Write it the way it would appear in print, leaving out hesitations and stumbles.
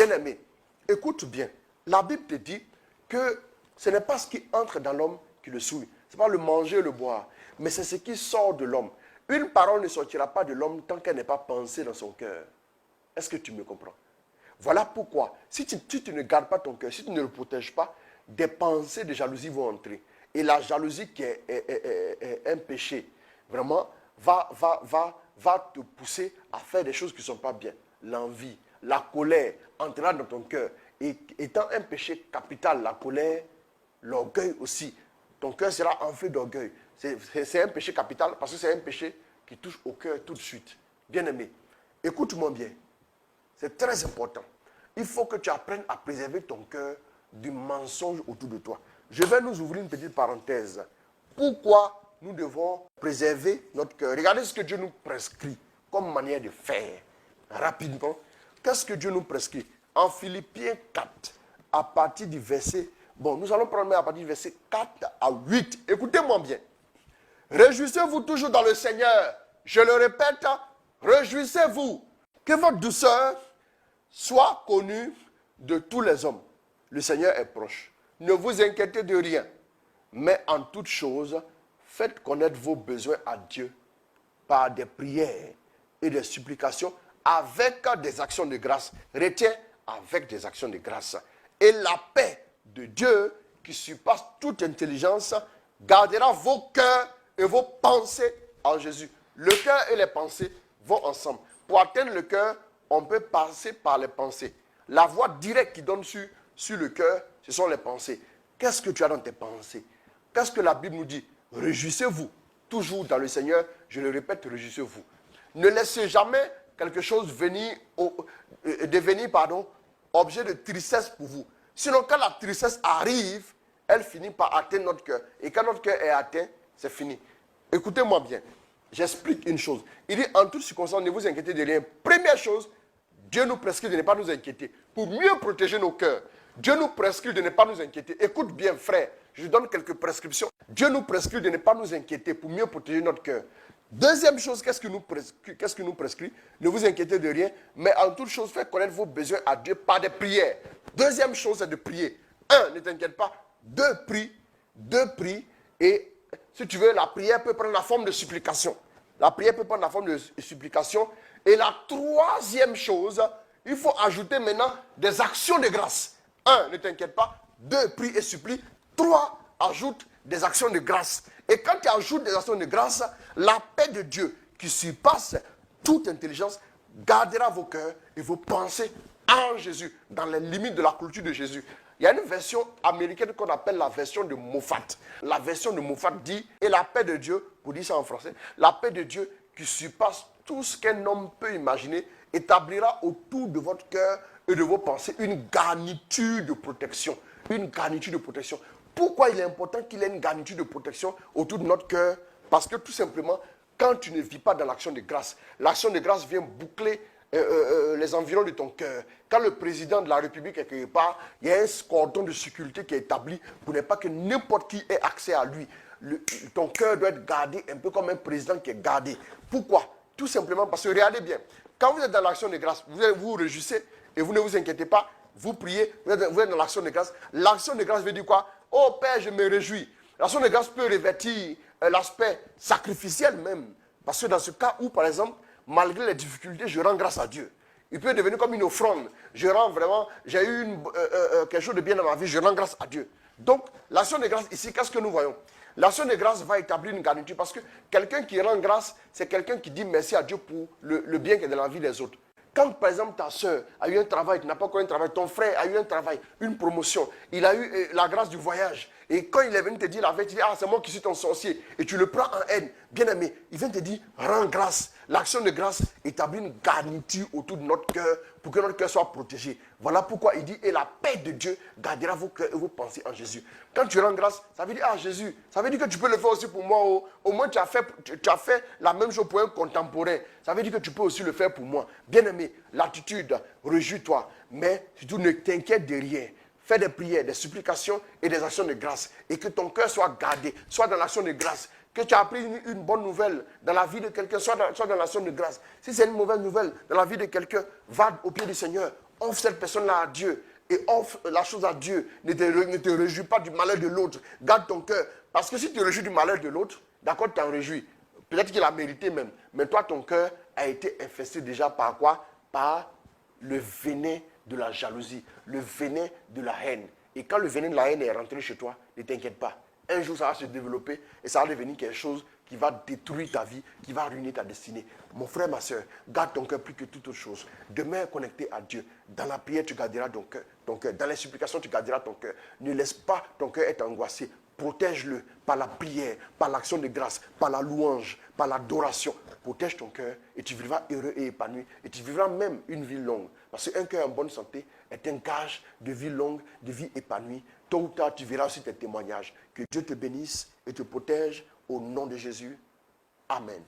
Bien-aimé, écoute bien. La Bible te dit que ce n'est pas ce qui entre dans l'homme qui le souille. Ce n'est pas le manger, le boire, mais c'est ce qui sort de l'homme. Une parole ne sortira pas de l'homme tant qu'elle n'est pas pensée dans son cœur. Est-ce que tu me comprends? Voilà pourquoi, si tu ne gardes pas ton cœur, si tu ne le protèges pas, des pensées de jalousie vont entrer. Et la jalousie qui est un péché, vraiment, va te pousser à faire des choses qui ne sont pas bien. L'envie, la colère entrera dans ton cœur. Et étant un péché capital, la colère, l'orgueil aussi, ton cœur sera enflé d'orgueil. C'est un péché capital parce que c'est un péché qui touche au cœur tout de suite. Bien-aimé, écoute-moi bien. C'est très important. Il faut que tu apprennes à préserver ton cœur du mensonge autour de toi. Je vais nous ouvrir une petite parenthèse. Pourquoi nous devons préserver notre cœur? Regardez ce que Dieu nous prescrit comme manière de faire. Rapidement, qu'est-ce que Dieu nous prescrit? En Philippiens 4, à partir du verset... Bon, nous allons prendre à partir du verset 4 à 8. Écoutez-moi bien. Réjouissez-vous toujours dans le Seigneur. Je le répète, réjouissez-vous. Que votre douceur soit connue de tous les hommes. Le Seigneur est proche. Ne vous inquiétez de rien, mais en toute chose, faites connaître vos besoins à Dieu par des prières et des supplications avec des actions de grâce. Retiens, avec des actions de grâce. Et la paix de Dieu, qui surpasse toute intelligence, gardera vos cœurs et vos pensées en Jésus. Le cœur et les pensées vont ensemble. Pour atteindre le cœur, on peut passer par les pensées. La voie directe qui donne sur le cœur, ce sont les pensées. Qu'est-ce que tu as dans tes pensées? Qu'est-ce que la Bible nous dit? Réjouissez-vous, toujours dans le Seigneur. Je le répète, réjouissez-vous. Ne laissez jamais quelque chose devenir objet de tristesse pour vous. Sinon, quand la tristesse arrive, elle finit par atteindre notre cœur. Et quand notre cœur est atteint, c'est fini. Écoutez-moi bien. J'explique une chose. Il dit, en toute circonstance, ne vous inquiétez de rien. Première chose, Dieu nous prescrit de ne pas nous inquiéter. Pour mieux protéger nos cœurs, Dieu nous prescrit de ne pas nous inquiéter. Écoute bien, frère, je donne quelques prescriptions. Dieu nous prescrit de ne pas nous inquiéter pour mieux protéger notre cœur. Deuxième chose, qu'est-ce qu'il nous prescrit? Ne vous inquiétez de rien, mais en toute chose, faites connaître vos besoins à Dieu par des prières. Deuxième chose, c'est de prier. Un, ne t'inquiète pas. Deux, prie. Et si tu veux, la prière peut prendre la forme de supplication. La prière peut prendre la forme de supplication. Et la troisième chose, il faut ajouter maintenant des actions de grâce. Un, ne t'inquiète pas. Deux, prie et supplie. Trois, ajoute des actions de grâce. Et quand tu ajoutes des actions de grâce, la paix de Dieu qui surpasse toute intelligence gardera vos cœurs et vos pensées en Jésus, dans les limites de la culture de Jésus. Il y a une version américaine qu'on appelle la version de Moffat. La version de Moffat dit, et la paix de Dieu, pour dire ça en français, la paix de Dieu qui surpasse tout ce qu'un homme peut imaginer, établira autour de votre cœur et de vos pensées une garniture de protection. Une garniture de protection. Pourquoi il est important qu'il y ait une garniture de protection autour de notre cœur? Parce que tout simplement, quand tu ne vis pas dans l'action de grâce, l'action de grâce vient boucler les environs de ton cœur. Quand le président de la République est quelque part, il y a un cordon de sécurité qui est établi pour ne pas que n'importe qui ait accès à lui. Ton cœur doit être gardé un peu comme un président qui est gardé. Pourquoi? Tout simplement parce que, regardez bien, quand vous êtes dans l'action de grâce, vous vous réjouissez et vous ne vous inquiétez pas, vous priez, vous êtes dans l'action de grâce. L'action de grâce veut dire quoi? Oh Père, je me réjouis. L'action de grâce peut revêtir l'aspect sacrificiel même. Parce que dans ce cas où, par exemple, malgré les difficultés, je rends grâce à Dieu. Il peut devenir comme une offrande. Je rends vraiment, j'ai eu quelque chose de bien dans ma vie, je rends grâce à Dieu. Donc, l'action de grâce ici, qu'est-ce que nous voyons? L'action de grâce va établir une garniture parce que quelqu'un qui rend grâce, c'est quelqu'un qui dit merci à Dieu pour le bien qui est dans la vie des autres. Quand, par exemple, ta soeur a eu un travail, tu n'as pas encore un travail, ton frère a eu un travail, une promotion, il a eu la grâce du voyage. Et quand il est venu te dire la vérité, tu dis, ah, c'est moi qui suis ton sorcier. Et tu le prends en haine. Bien aimé, il vient te dire, rends grâce. L'action de grâce établit une garniture autour de notre cœur pour que notre cœur soit protégé. Voilà pourquoi il dit, et la paix de Dieu gardera vos cœurs et vos pensées en Jésus. Quand tu rends grâce, ça veut dire, ah Jésus, ça veut dire que tu peux le faire aussi pour moi. Au moins tu as fait la même chose pour un contemporain. Ça veut dire que tu peux aussi le faire pour moi. Bien aimé, l'attitude, réjouis-toi. Mais surtout ne t'inquiète de rien. Fais des prières, des supplications et des actions de grâce. Et que ton cœur soit gardé, soit dans l'action de grâce. Que tu as appris une bonne nouvelle dans la vie de quelqu'un, soit dans l'action de grâce. Si c'est une mauvaise nouvelle dans la vie de quelqu'un, va au pied du Seigneur. Offre cette personne-là à Dieu. Et offre la chose à Dieu. Ne te réjouis pas du malheur de l'autre. Garde ton cœur. Parce que si tu te réjouis du malheur de l'autre, d'accord, tu t'en réjouis. Peut-être qu'il a mérité même. Mais toi, ton cœur a été infesté déjà par quoi? Par le venin de la jalousie, le venin de la haine. Et quand le venin de la haine est rentré chez toi, ne t'inquiète pas. Un jour, ça va se développer et ça va devenir quelque chose qui va détruire ta vie, qui va ruiner ta destinée. Mon frère, ma soeur, garde ton cœur plus que toute autre chose. Demeure connecté à Dieu. Dans la prière, tu garderas ton cœur. Dans les supplications, tu garderas ton cœur. Ne laisse pas ton cœur être angoissé. Protège-le par la prière, par l'action de grâce, par la louange, par l'adoration. Protège ton cœur et tu vivras heureux et épanoui. Et tu vivras même une vie longue. Parce qu'un cœur en bonne santé est un gage de vie longue, de vie épanouie. Tôt ou tard, tu verras aussi tes témoignages. Que Dieu te bénisse et te protège au nom de Jésus. Amen.